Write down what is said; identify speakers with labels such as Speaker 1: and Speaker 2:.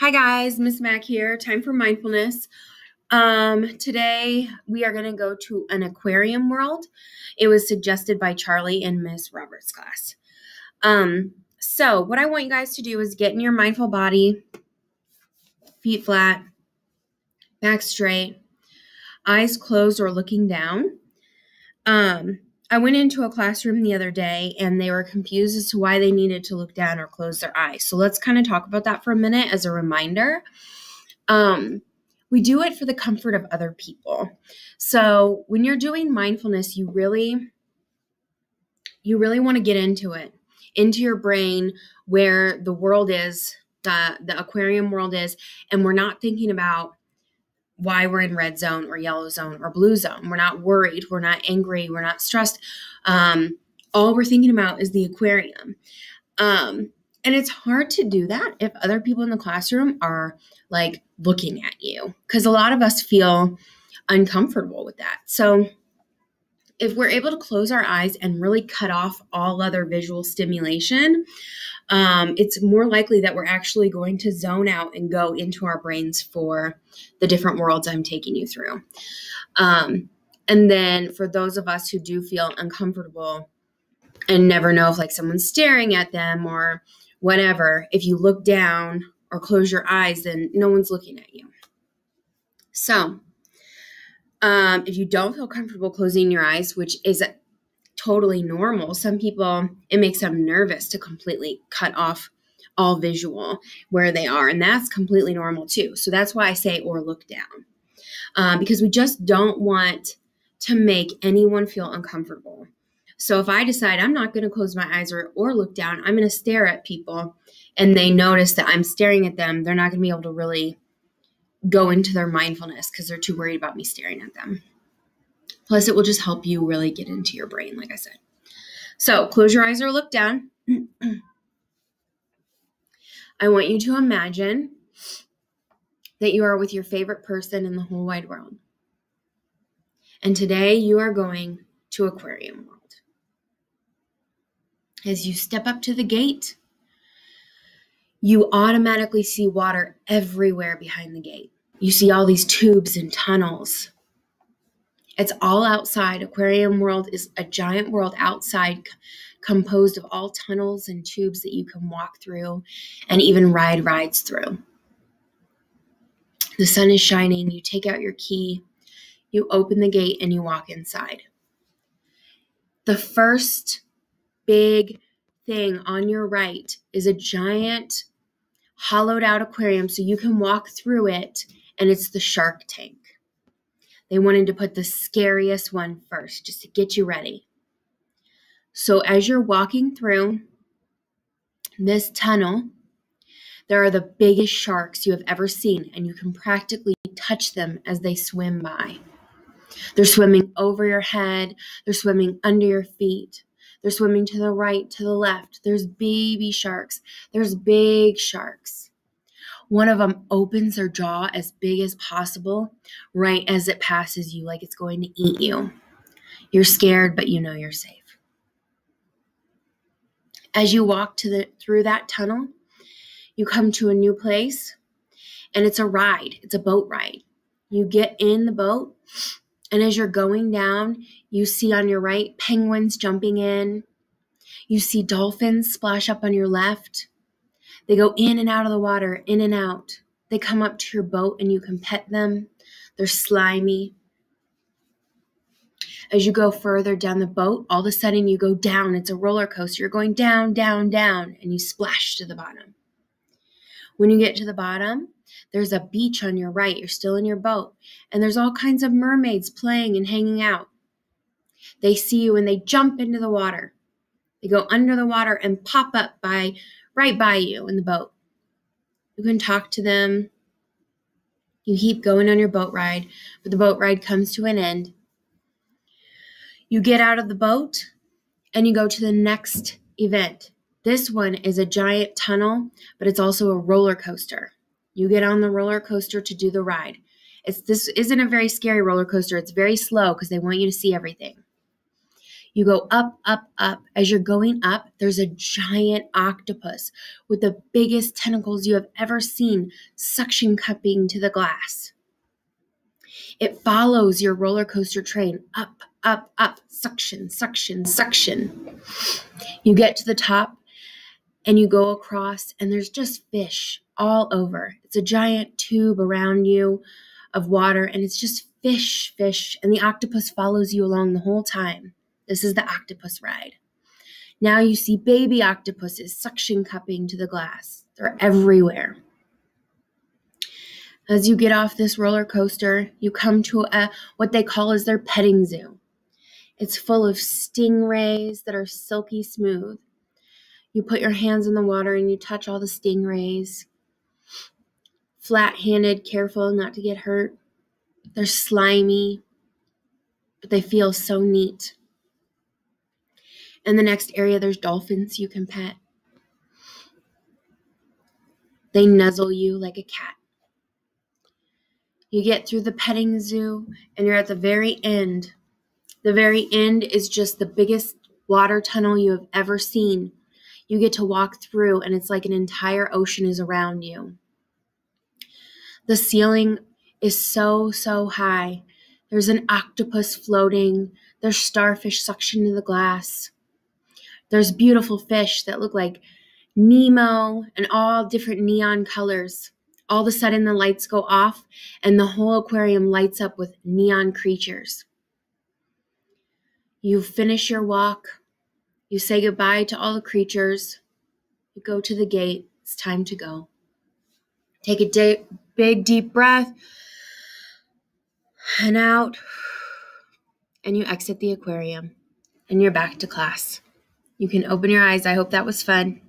Speaker 1: Hi guys, Miss Mac here. Time for mindfulness. Today we are going to go to an aquarium world. It was suggested by Charlie in Miss Roberts' class. So what I want you guys to do is get in your mindful body, feet flat, back straight, eyes closed or looking down. I went into a classroom the other day and they were confused as to why they needed to look down or close their eyes. So let's kind of talk about that for a minute as a reminder. We do it for the comfort of other people. So when you're doing mindfulness, you really want to get into it, into your brain where the world is, the aquarium world is, and we're not thinking about why we're in red zone or yellow zone or blue zone. We're not worried. We're not angry. We're not stressed. All we're thinking about is the aquarium. And it's hard to do that if other people in the classroom are like looking at you, because a lot of us feel uncomfortable with that. So if we're able to close our eyes and really cut off all other visual stimulation, it's more likely that we're actually going to zone out and go into our brains for the different worlds I'm taking you through. And then for those of us who do feel uncomfortable and never know if like someone's staring at them or whatever, if you look down or close your eyes, then no one's looking at you. So if you don't feel comfortable closing your eyes, which is totally normal, some people, it makes them nervous to completely cut off all visual where they are. And that's completely normal too. So that's why I say, or look down, because we just don't want to make anyone feel uncomfortable. So if I decide I'm not going to close my eyes or look down, I'm going to stare at people and they notice that I'm staring at them, they're not going to be able to really go into their mindfulness because they're too worried about me staring at them. Plus, it will just help you really get into your brain, like I said. So close your eyes or look down. I want you to imagine that you are with your favorite person in the whole wide world. And today you are going to Aquarium World. As you step up to the gate, you automatically see water everywhere behind the gate. You see all these tubes and tunnels. It's all outside. Aquarium World is a giant world outside composed of all tunnels and tubes that you can walk through and even ride rides through. The sun is shining. You take out your key, you open the gate, and you walk inside. The first big thing on your right is a giant hollowed out aquarium so you can walk through it, and it's the shark tank. They wanted to put the scariest one first just to get you ready. So as you're walking through this tunnel, there are the biggest sharks you have ever seen, and you can practically touch them as they swim by. They're swimming over your head. They're swimming under your feet. They're swimming to the right, to the left. There's baby sharks. There's big sharks. One of them opens their jaw as big as possible right as it passes you, like it's going to eat you. You're scared, but you know you're safe. As you walk through that tunnel, you come to a new place, and it's a ride. It's a boat ride. You get in the boat, and as you're going down, you see on your right penguins jumping in. You see dolphins splash up on your left. They go in and out of the water, in and out. They come up to your boat, and you can pet them. They're slimy. As you go further down the boat, all of a sudden you go down. It's a roller coaster. You're going down, down, down, and you splash to the bottom. When you get to the bottom, there's a beach on your right. You're still in your boat, and there's all kinds of mermaids playing and hanging out. They see you, and they jump into the water. They go under the water and pop up right by you in the boat. You can talk to them. You keep going on your boat ride, but the boat ride comes to an end. You get out of the boat, and you go to the next event. This one is a giant tunnel, but it's also a roller coaster. You get on the roller coaster to do the ride. This isn't a very scary roller coaster. It's very slow because they want you to see everything. You go up, up, up. As you're going up, there's a giant octopus with the biggest tentacles you have ever seen, suction cupping to the glass. It follows your roller coaster train up, up, up, suction, suction, suction. You get to the top and you go across, and there's just fish all over. It's a giant tube around you of water, and it's just fish, fish, and the octopus follows you along the whole time. This is the octopus ride. Now you see baby octopuses suction cupping to the glass. They're everywhere. As you get off this roller coaster, you come to what they call is their petting zoo. It's full of stingrays that are silky smooth. You put your hands in the water and you touch all the stingrays. Flat-handed, careful not to get hurt. They're slimy, but they feel so neat. In the next area, there's dolphins you can pet. They nuzzle you like a cat. You get through the petting zoo, and you're at the very end. The very end is just the biggest water tunnel you have ever seen. You get to walk through, and it's like an entire ocean is around you. The ceiling is so, so high. There's an octopus floating. There's starfish suction to the glass. There's beautiful fish that look like Nemo and all different neon colors. All of a sudden, the lights go off, and the whole aquarium lights up with neon creatures. You finish your walk. You say goodbye to all the creatures. You go to the gate. It's time to go. Take a big, deep breath. And out. And you exit the aquarium. And you're back to class. You can open your eyes. I hope that was fun.